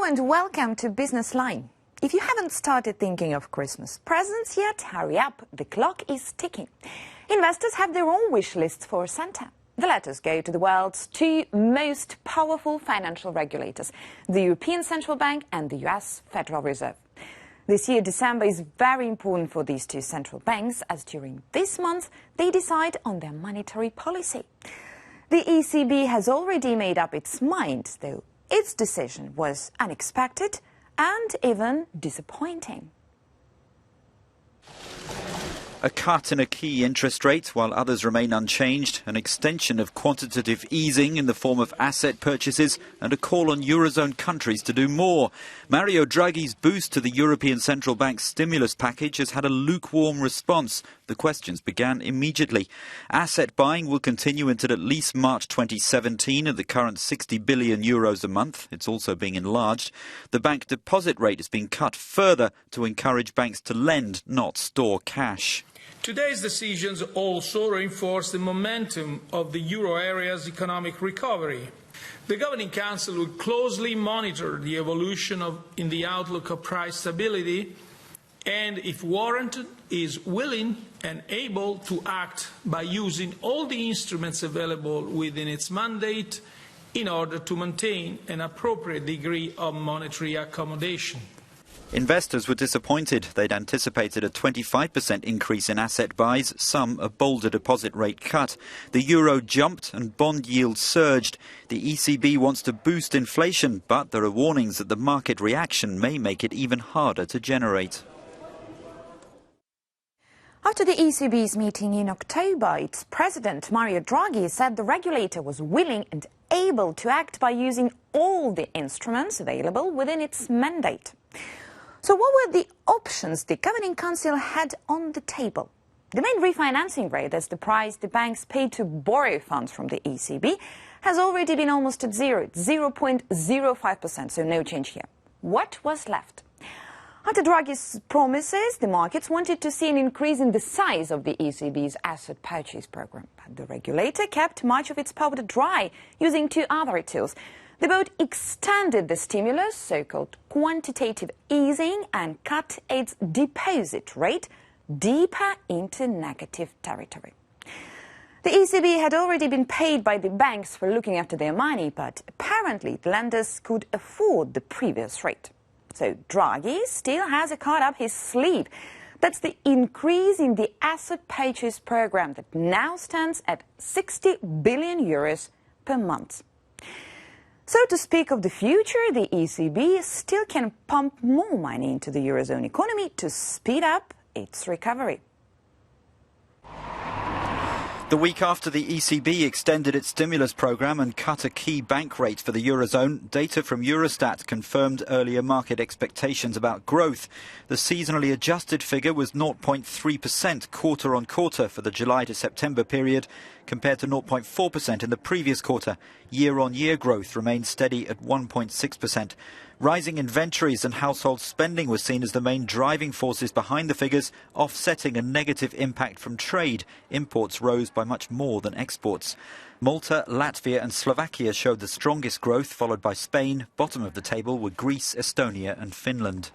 and welcome to Business Line. If you haven't started thinking of Christmas presents yet, hurry up, the clock is ticking. Investors have their own wish lists for Santa. The letters go to the world's two most powerful financial regulators, the European Central Bank and the US Federal Reserve. This year, December is very important for these two central banks, as during this month they decide on their monetary policy. The ECB has already made up its mind, though its decision was unexpected and even disappointing. A cut in a key interest rate while others remain unchanged, an extension of quantitative easing in the form of asset purchases and a call on Eurozone countries to do more. Mario Draghi's boost to the European Central Bank's stimulus package has had a lukewarm response. The questions began immediately. Asset buying will continue until at least March 2017 at the current 60 billion euros a month. It's also being enlarged. The bank deposit rate is being cut further to encourage banks to lend, not store cash. Today's decisions also reinforce the momentum of the euro area's economic recovery. The Governing Council will closely monitor the evolution in the outlook of price stability and, if warranted, is willing and able to act by using all the instruments available within its mandate in order to maintain an appropriate degree of monetary accommodation. Investors were disappointed. They'd anticipated a 25% increase in asset buys, some a bolder deposit rate cut. The euro jumped and bond yields surged. The ECB wants to boost inflation, but there are warnings that the market reaction may make it even harder to generate. After the ECB's meeting in October, its president, Mario Draghi, said the regulator was willing and able to act by using all the instruments available within its mandate. So what were the options the Governing Council had on the table? The main refinancing rate, that's the price the banks pay to borrow funds from the ECB, has already been almost at zero, 0.05%, so no change here. What was left? After Draghi's promises, the markets wanted to see an increase in the size of the ECB's asset purchase program. But the regulator kept much of its powder dry, using two other tools. They both extended the stimulus, so-called quantitative easing, and cut its deposit rate deeper into negative territory. The ECB had already been paid by the banks for looking after their money, but apparently the lenders could afford the previous rate. So Draghi still has a card up his sleeve. That's the increase in the asset purchase program that now stands at 60 billion euros per month. So to speak of the future, the ECB still can pump more money into the Eurozone economy to speed up its recovery. The week after the ECB extended its stimulus program and cut a key bank rate for the Eurozone, data from Eurostat confirmed earlier market expectations about growth. The seasonally adjusted figure was 0.3% quarter-on-quarter for the July to September period, compared to 0.4% in the previous quarter. Year-on-year growth remained steady at 1.6%. Rising inventories and household spending were seen as the main driving forces behind the figures, offsetting a negative impact from trade. Imports rose by much more than exports. Malta, Latvia and Slovakia showed the strongest growth, followed by Spain. Bottom of the table were Greece, Estonia and Finland.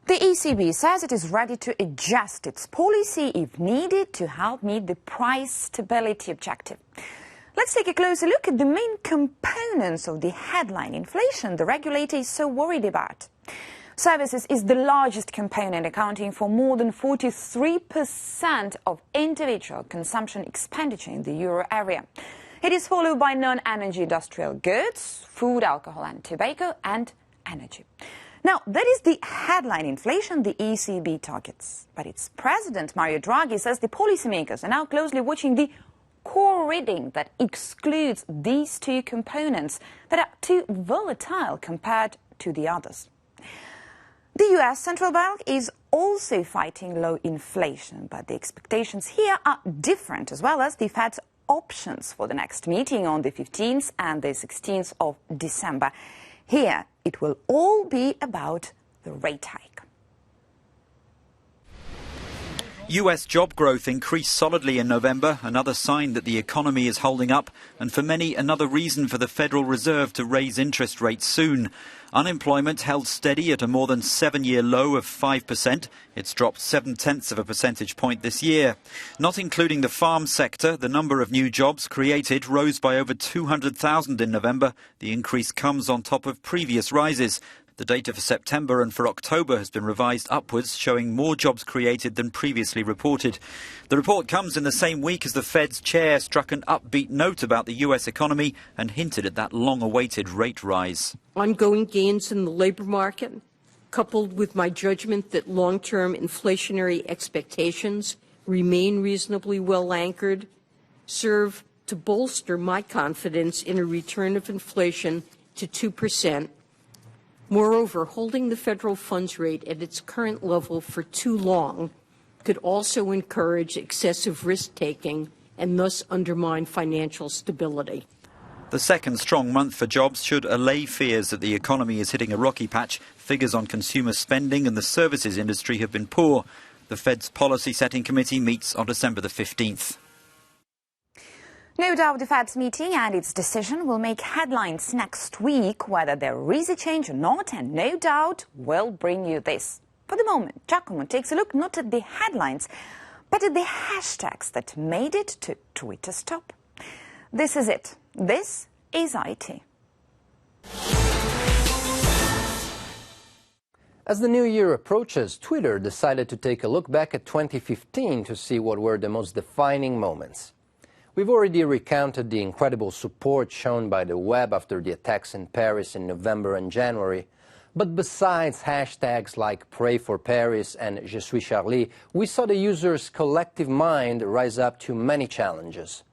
The ECB says it is ready to adjust its policy if needed to help meet the price stability objective. Let's take a closer look at the main components of the headline inflation the regulator is so worried about. Services is the largest component, accounting for more than 43% of individual consumption expenditure in the euro area. It is followed by non-energy industrial goods, food, alcohol and tobacco, and energy. Now, that is the headline inflation the ECB targets. But its president, Mario Draghi, says the policymakers are now closely watching the core reading that excludes these two components that are too volatile compared to the others. The US Central Bank is also fighting low inflation, but the expectations here are different, as well as the Fed's options for the next meeting on the 15th and the 16th of December. Here, it will all be about the rate hike. US job growth increased solidly in November, another sign that the economy is holding up, and for many another reason for the Federal Reserve to raise interest rates soon. Unemployment held steady at a more than 7-year low of 5%. It's dropped 0.7 of a percentage point this year. Not including the farm sector, the number of new jobs created rose by over 200,000 in November. The increase comes on top of previous rises. The data for September and for October has been revised upwards, showing more jobs created than previously reported. The report comes in the same week as the Fed's chair struck an upbeat note about the US economy and hinted at that long-awaited rate rise. Ongoing gains in the labor market, coupled with my judgment that long-term inflationary expectations remain reasonably well anchored, serve to bolster my confidence in a return of inflation to 2%. Moreover, holding the federal funds rate at its current level for too long could also encourage excessive risk-taking and thus undermine financial stability. The second strong month for jobs should allay fears that the economy is hitting a rocky patch. Figures on consumer spending and the services industry have been poor. The Fed's policy setting committee meets on December the 15th. No doubt the Fed's meeting and its decision will make headlines next week, whether there is a change or not, and no doubt we'll bring you this. For the moment, Giacomo takes a look not at the headlines, but at the hashtags that made it to Twitter's top. This is it. This is IT. As the new year approaches, Twitter decided to take a look back at 2015 to see what were the most defining moments. We've already recounted the incredible support shown by the web after the attacks in Paris in November and January. But besides hashtags like Pray for Paris and Je suis Charlie, we saw the users' collective mind rise up to many challenges.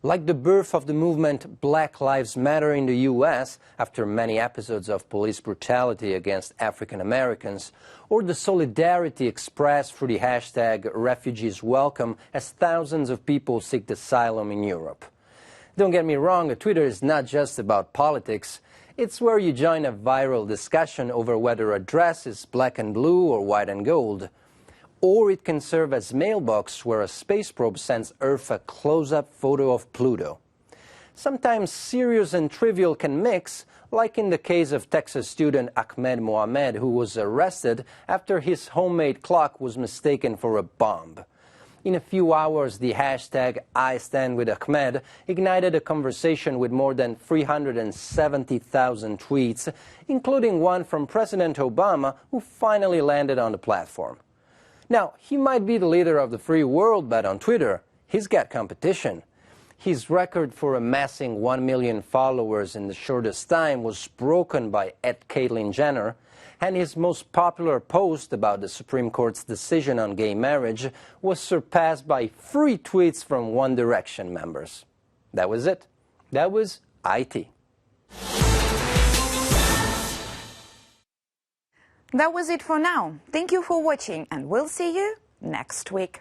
Like the birth of the movement Black Lives Matter in the US after many episodes of police brutality against African Americans, or the solidarity expressed through the hashtag Refugees Welcome as thousands of people seek asylum in Europe. Don't get me wrong, Twitter is not just about politics. It's where you join a viral discussion over whether a dress is black and blue or white and gold. Or it can serve as mailbox where a space probe sends Earth a close-up photo of Pluto. Sometimes serious and trivial can mix, like in the case of Texas student Ahmed Mohamed, who was arrested after his homemade clock was mistaken for a bomb. In a few hours, the hashtag #IStandWithAhmed ignited a conversation with more than 370,000 tweets, including one from President Obama, who finally landed on the platform. Now, he might be the leader of the free world, but on Twitter, he's got competition. His record for amassing 1 million followers in the shortest time was broken by @Caitlyn Jenner, and his most popular post about the Supreme Court's decision on gay marriage was surpassed by 3 tweets from One Direction members. That was it. That was IT. That was it for now. Thank you for watching, and we'll see you next week.